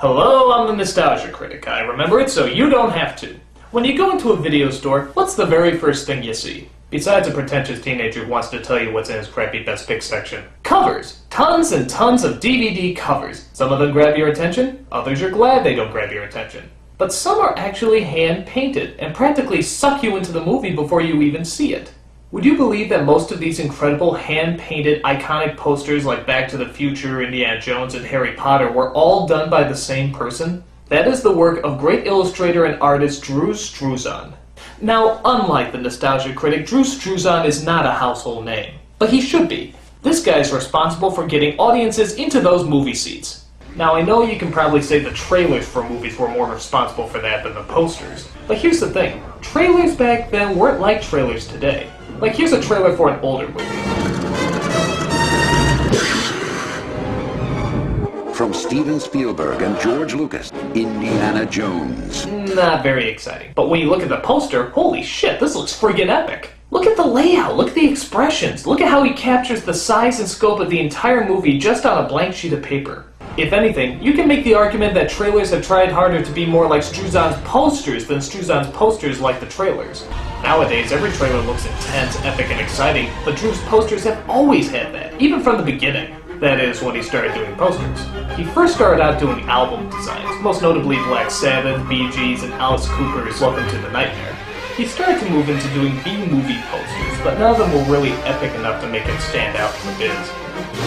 Hello, I'm the Nostalgia Critic. I remember it so you don't have to. When you go into a video store, what's the very first thing you see? Besides a pretentious teenager who wants to tell you what's in his crappy Best Pick section. Covers! Tons and tons of DVD covers. Some of them grab your attention, others you're glad they don't grab your attention. But some are actually hand-painted and practically suck you into the movie before you even see it. Would you believe that most of these incredible hand-painted iconic posters like Back to the Future, Indiana Jones, and Harry Potter were all done by the same person? That is the work of great illustrator and artist Drew Struzan. Now, unlike the Nostalgia Critic, Drew Struzan is not a household name. But he should be. This guy is responsible for getting audiences into those movie seats. Now, I know you can probably say the trailers for movies were more responsible for that than the posters. But here's the thing. Trailers back then weren't like trailers today. Like, here's a trailer for an older movie. From Steven Spielberg and George Lucas, Indiana Jones. Not very exciting. But when you look at the poster, holy shit, this looks friggin' epic. Look at the layout, look at the expressions, look at how he captures the size and scope of the entire movie just on a blank sheet of paper. If anything, you can make the argument that trailers have tried harder to be more like Struzan's posters than Struzan's posters like the trailers. Nowadays, every trailer looks intense, epic, and exciting, but Drew's posters have always had that, even from the beginning. That is, when he started doing posters. He first started out doing album designs, most notably Black Sabbath, Bee Gees, and Alice Cooper's Welcome to the Nightmare. He started to move into doing B-movie posters, but none of them were really epic enough to make him stand out in the biz.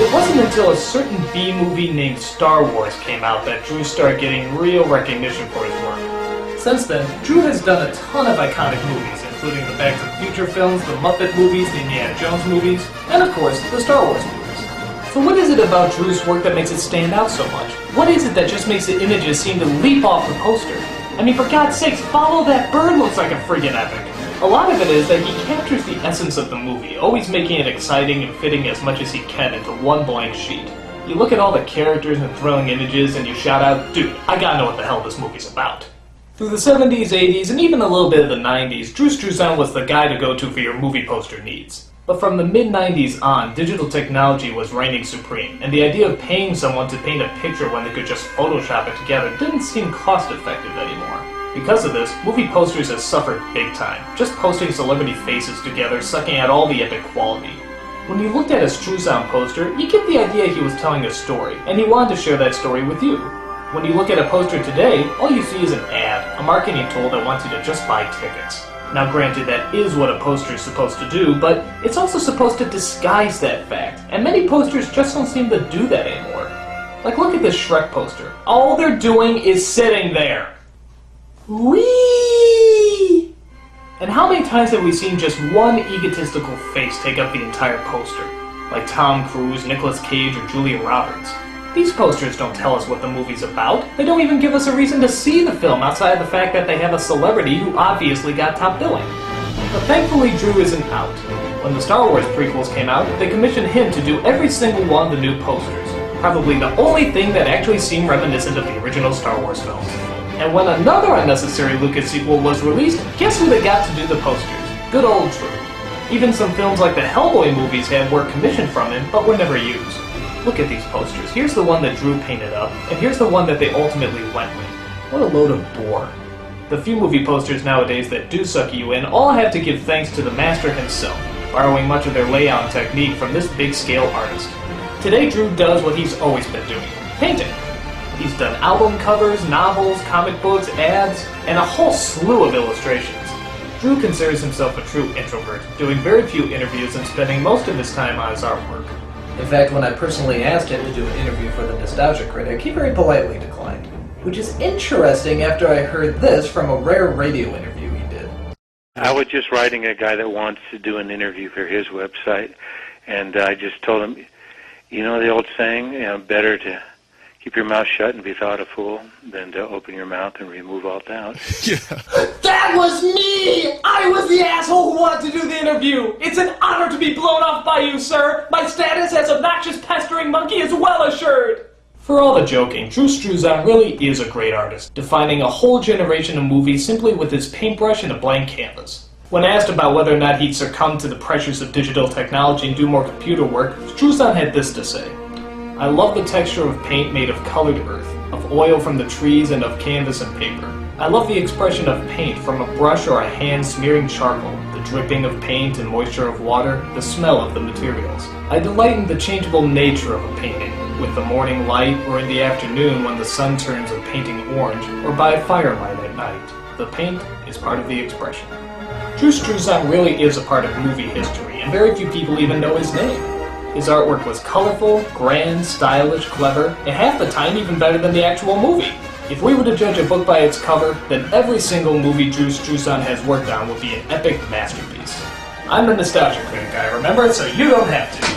It wasn't until a certain B-movie named Star Wars came out that Drew started getting real recognition for his work. Since then, Drew has done a ton of iconic movies, including the Back to the Future films, the Muppet movies, the Indiana Jones movies, and of course, the Star Wars movies. So what is it about Drew's work that makes it stand out so much? What is it that just makes the images seem to leap off the poster? I mean, for God's sakes, Follow That Bird looks like a friggin' epic. A lot of it is that he captures the essence of the movie, always making it exciting and fitting as much as he can into one blank sheet. You look at all the characters and thrilling images and you shout out, dude, I gotta know what the hell this movie's about. Through the 70s, 80s, and even a little bit of the 90s, Drew Struzan was the guy to go to for your movie poster needs. But from the mid-90s on, digital technology was reigning supreme, and the idea of paying someone to paint a picture when they could just Photoshop it together didn't seem cost-effective anymore. Because of this, movie posters have suffered big time, just posting celebrity faces together, sucking out all the epic quality. When you looked at a Struzan poster, you get the idea he was telling a story, and he wanted to share that story with you. When you look at a poster today, all you see is an ad, a marketing tool that wants you to just buy tickets. Now granted, that is what a poster is supposed to do, but it's also supposed to disguise that fact, and many posters just don't seem to do that anymore. Like, look at this Shrek poster. All they're doing is sitting there. Whee! And how many times have we seen just one egotistical face take up the entire poster? Like Tom Cruise, Nicolas Cage, or Julia Roberts. These posters don't tell us what the movie's about. They don't even give us a reason to see the film outside of the fact that they have a celebrity who obviously got top billing. But thankfully Drew isn't out. When the Star Wars prequels came out, they commissioned him to do every single one of the new posters. Probably the only thing that actually seemed reminiscent of the original Star Wars films. And when another unnecessary Lucas sequel was released, guess who they got to do the posters? Good old Drew. Even some films like the Hellboy movies had work commissioned from him, but were never used. Look at these posters. Here's the one that Drew painted up, and here's the one that they ultimately went with. What a load of bore. The few movie posters nowadays that do suck you in all have to give thanks to the master himself, borrowing much of their layout technique from this big-scale artist. Today Drew does what he's always been doing, painting. He's done album covers, novels, comic books, ads, and a whole slew of illustrations. Drew considers himself a true introvert, doing very few interviews and spending most of his time on his artwork. In fact, when I personally asked him to do an interview for the Nostalgia Critic, he very politely declined. Which is interesting after I heard this from a rare radio interview he did. I was just writing a guy that wants to do an interview for his website, and I just told him, you know the old saying, better to keep your mouth shut and be thought a fool than to open your mouth and remove all doubt. Yeah. That was me! I was the asshole who wanted to do the interview! It's an honor to be blown off by you, sir! My status as obnoxious pestering monkey is well assured! For all the joking, Drew Struzan really is a great artist, defining a whole generation of movies simply with his paintbrush and a blank canvas. When asked about whether or not he'd succumb to the pressures of digital technology and do more computer work, Struzan had this to say. I love the texture of paint made of colored earth. of oil from the trees, and of canvas and paper. I love the expression of paint from a brush or a hand smearing charcoal, the dripping of paint and moisture of water, the smell of the materials. I delight in the changeable nature of a painting, with the morning light or in the afternoon when the sun turns a painting orange, or by firelight at night. The paint is part of the expression. Drew Struzan really is a part of movie history, and very few people even know his name. His artwork was colorful, grand, stylish, clever, and half the time even better than the actual movie. If we were to judge a book by its cover, then every single movie Drew Struzan has worked on would be an epic masterpiece. I'm the Nostalgia Critic guy, remember, so you don't have to.